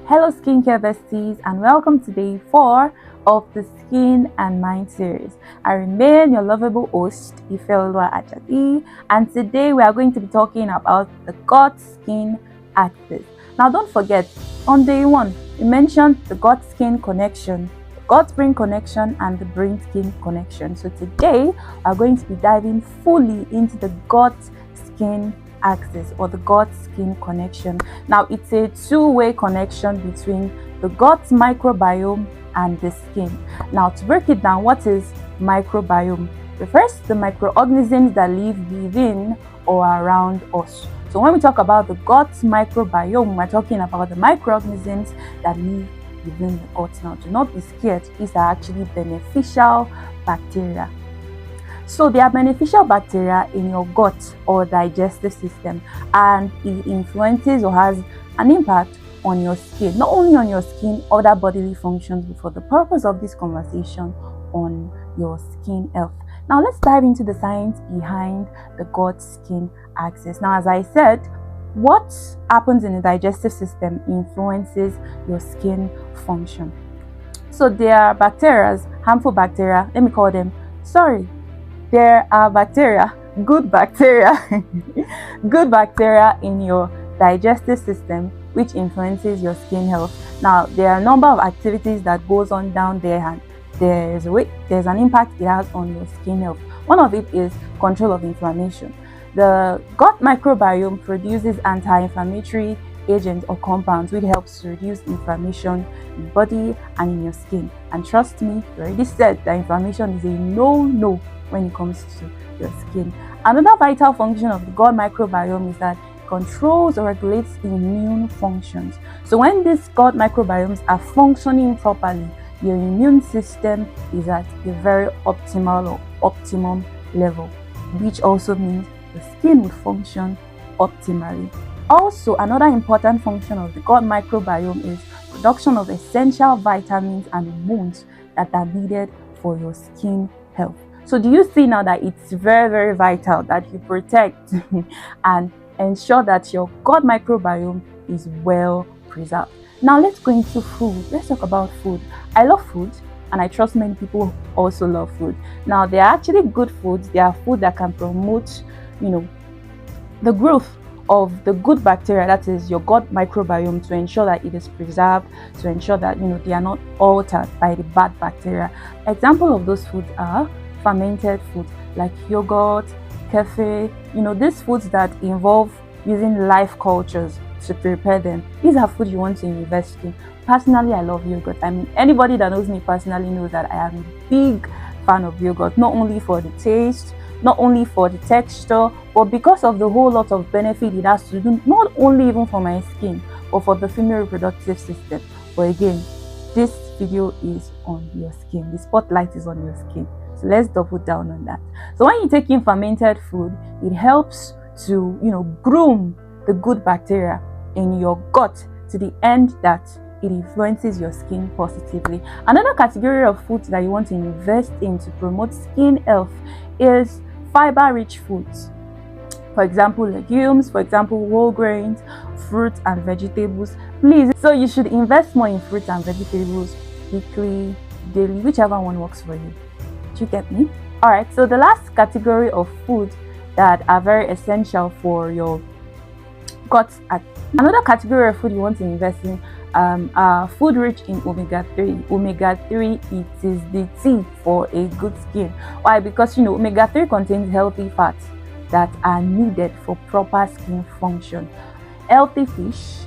Hello skincare besties and welcome to day 4 of the Skin and Mind series. I remain your lovable host, Ifeoluwa Ajadi, and today we are going to be talking about the gut-skin axis. Now don't forget, on day 1, we mentioned the gut-skin connection, the gut-brain connection and the brain-skin connection. So today we are going to be diving fully into the gut-skin axis or the gut-skin connection. Now it's a two-way connection between the gut microbiome and the skin. Now to break it down, what is microbiome? Refers to the microorganisms that live within or around us. So when we talk about the gut microbiome, we're talking about the microorganisms that live within the gut. Now do not be scared, these are actually beneficial bacteria. So they are beneficial bacteria in your gut or digestive system, and it influences or has an impact on your skin, not only on your skin, other bodily functions, but for the purpose of this conversation, on your skin health. Now let's dive into the science behind the gut-skin axis. Now, as I said, what happens in the digestive system influences your skin function. So there are bacteria, harmful bacteria, let me call them, there are bacteria, good bacteria, good bacteria in your digestive system, which influences your skin health. Now, there are a number of activities that goes on down there, and there's an impact it has on your skin health. One of it is control of inflammation. The gut microbiome produces anti-inflammatory agents or compounds which helps to reduce inflammation in the body and in your skin. And trust me, I already said that inflammation is a no when it comes to your skin. Another vital function of the gut microbiome is that it controls or regulates immune functions. So when these gut microbiomes are functioning properly, your immune system is at a very optimal or optimum level, which also means the skin will function optimally. Also, another important function of the gut microbiome is production of essential vitamins and hormones that are needed for your skin health. So do you see now that it's very vital that you protect and ensure that your gut microbiome is well preserved? Now let's go into food. Let's talk about food. I love food, and I trust many people also love food. Now there are actually good foods. There are food that can promote, the growth of the good bacteria, that is your gut microbiome, to ensure that it is preserved, to ensure that they are not altered by the bad bacteria. Example of those foods are fermented foods like yogurt, kefir, these foods that involve using live cultures to prepare them. These are food you want to invest in. Personally, I love yogurt. I mean, anybody that knows me personally knows that I am a big fan of yogurt, not only for the taste, not only for the texture, but because of the whole lot of benefit it has to do, not only even for my skin, but for the female reproductive system. But again, this video is on your skin. The spotlight is on your skin. So let's double down on that. So when you take in fermented food, it helps to, groom the good bacteria in your gut to the end that it influences your skin positively. Another category of foods that you want to invest in to promote skin health is fiber-rich foods. For example, legumes, for example, whole grains, fruits and vegetables. Please, so you should invest more in fruits and vegetables weekly, daily, whichever one works for you. Do you get me? Alright, so the last category of foods that are very essential for your gut. Another category of food you want to invest in are food rich in omega-3. Omega-3, it is the tea for a good skin. Why? Because omega-3 contains healthy fats that are needed for proper skin function. Healthy fish,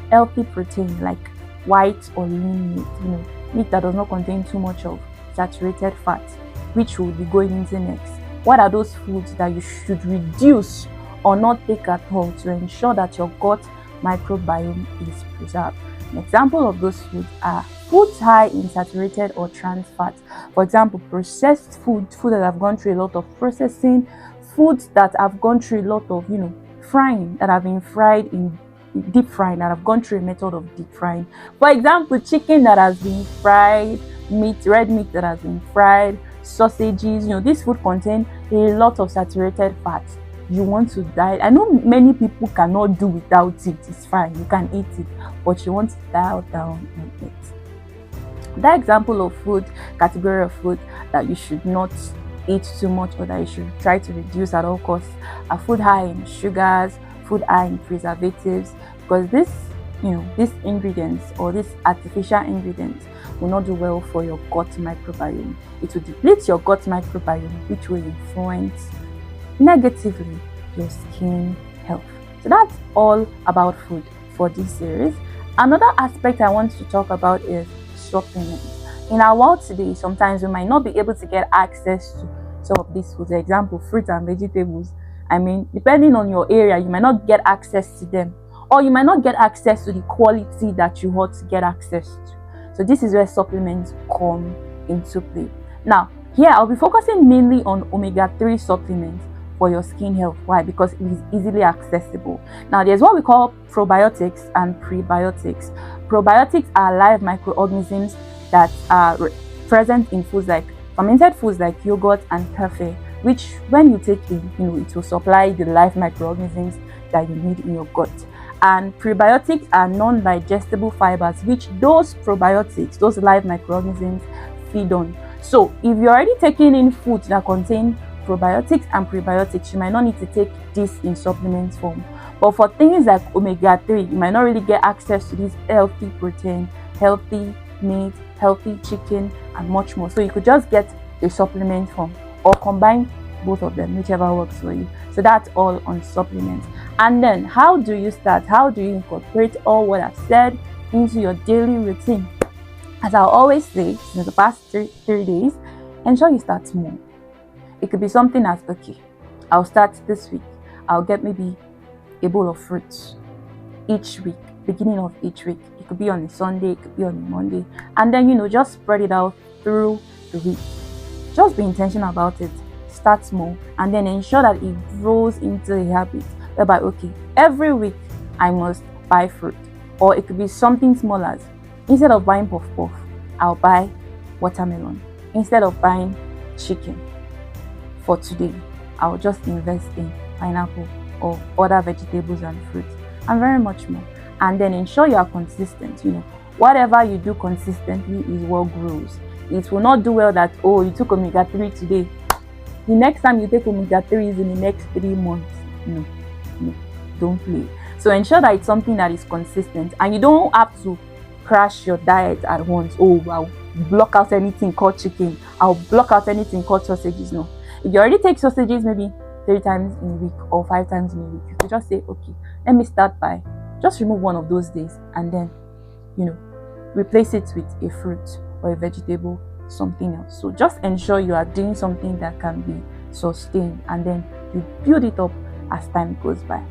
healthy protein like white or lean meat, meat that does not contain too much of saturated fat, which will be going into next. What are those foods that you should reduce or not take at all to ensure that your gut microbiome is preserved? An example of those foods are foods high in saturated or trans fats. For example, processed food that have gone through a lot of processing, foods that have gone through a lot of frying, that have been fried in deep frying, that have gone through a method of deep frying. For example, chicken that has been fried, red meat that has been fried, sausages. This food contain a lot of saturated fats. You want to diet. I know many people cannot do without it. It's fine, you can eat it. but you want to dial down on it. That example of food, category of food that you should not eat too much or that you should try to reduce at all costs are food high in sugars, food high in preservatives, because these ingredients or these artificial ingredients will not do well for your gut microbiome. It will deplete your gut microbiome, which will influence negatively your skin health. So that's all about food for this series. Another aspect I want to talk about is supplements. In our world today, sometimes we might not be able to get access to some of these foods. For example, fruits and vegetables. I mean, depending on your area, you might not get access to them, or you might not get access to the quality that you want to get access to. So this is where supplements come into play. Now, here I'll be focusing mainly on omega-3 supplements for your skin health. Why? Because it is easily accessible. Now, there's what we call probiotics and prebiotics. Probiotics are live microorganisms that are present in foods like fermented foods like yogurt and kefir, which when you take in, it will supply the live microorganisms that you need in your gut. And prebiotics are non-digestible fibers, which those probiotics, those live microorganisms, feed on. So if you're already taking in foods that contain probiotics and prebiotics, you might not need to take this in supplement form. But for things like omega-3, you might not really get access to this healthy protein, healthy meat, healthy chicken, and much more. So you could just get a supplement form or combine both of them, whichever works for you. So that's all on supplements. And then how do you start? How do you incorporate all what I've said into your daily routine? As I always say, since the past three days, ensure you start small. It could be something as, okay, I'll start this week. I'll get maybe a bowl of fruits each week, beginning of each week. It could be on a Sunday, it could be on a Monday. And then, just spread it out through the week. Just be intentional about it. Start small and then ensure that it grows into a habit whereby, okay, every week I must buy fruit. Or it could be something small as, instead of buying puff puff, I'll buy watermelon. Instead of buying chicken for today, I'll just invest in pineapple or other vegetables and fruits and very much more. And then ensure you are consistent. Whatever you do consistently is what grows. It will not do well that, oh, you took omega-3 today, the next time you take omega-3 is in the next 3 months. No, don't play. So ensure that it's something that is consistent, and you don't have to crash your diet at once. Oh, I'll block out anything called chicken, I'll block out anything called sausages. No, if you already take sausages maybe 3 times in a week or 5 times in a week, you could just say, okay, let me start by just remove one of those days and then replace it with a fruit or a vegetable, something else. So just ensure you are doing something that can be sustained, and then you build it up as time goes by.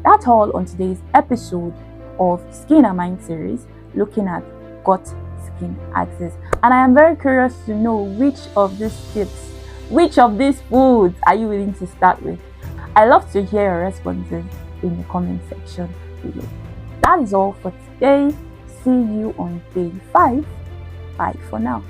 That's all on today's episode of Skin and Mind series, looking at gut skin axis. And I am very curious to know which of these tips, which of these foods are you willing to start with. I love to hear your responses in the comment section below. That is all for today. See you on day 5. Bye for now.